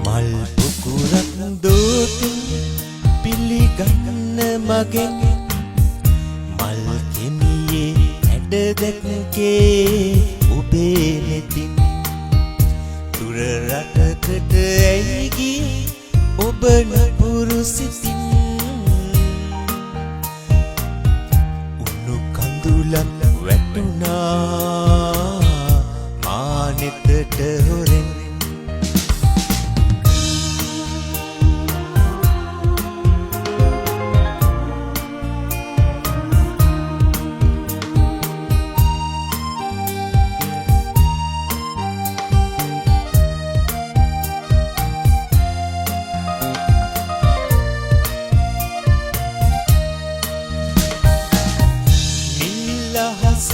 මල් පුකුරක් දෝතින් පිළිගන්න මගෙන් මල් කෙමියේ ඇඩ දැක්කේ ඔබේ නෙතින් දුර රටකට ඇයි ගියේ ඔබ නපුරු සිතින් උණු කඳුලක් වැටුණා මා නෙතට හොරෙන්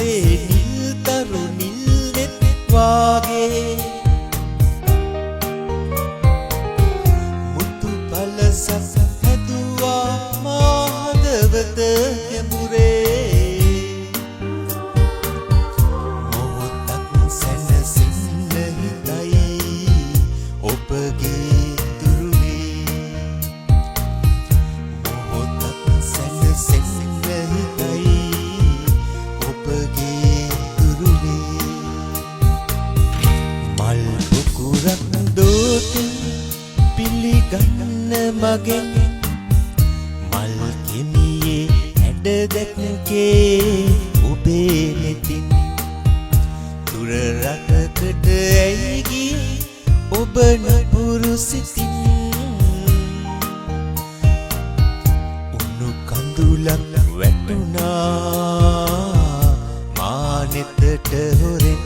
නිල් තරු නිල් නෙත් වාගේ මුතු පලසක් හැදුවා මා හදවත ගැඹුරේ මොහොතක් සැනසෙන්න හිතයි ඔබගේ දුරුවේ මොහොතක් සැනසෙන්න හිතයි මල් පුකුරක් දෝතින් පිළිගන්න මගෙන් මල් කෙමියේ ඇඩ දැක්කේ ඔබේ නෙතින් දුර රටකට ඇයි ගියේ ඔබ නපුරු සිතින් උණු කඳුලක් වැටුණා මා නෙතට හොරෙන්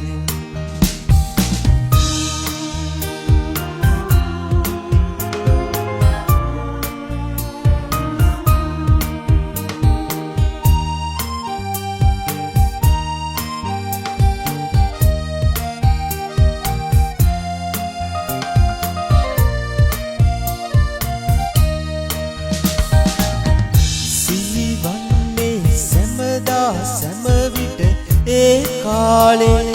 සැම විට ඒ කාලේ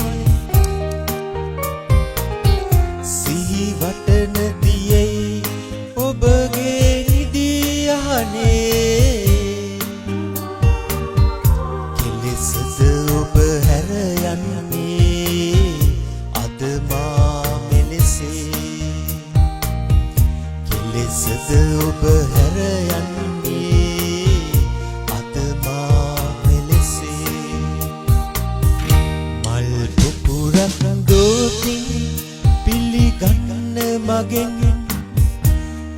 සිහි වටන දියේ ඔබගේ නිදියහනේ කෙලෙසද ඔබ හැර යන්නේ අද මා මෙලෙසේ කෙලෙසද ඔබ හැර යන්නේ අද මා දෝතින් පිළිගන්න මගෙන්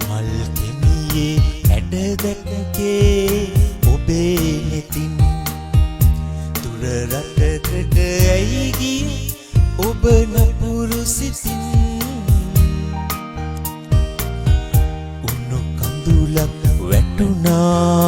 මල් කෙමියේ ඇඩ දැක්කේ ඔබේ නෙතින් දුර රටකට ඇයි ගියේ ඔබ නපුරු සිතින් උණු කඳුලක් වැටුණා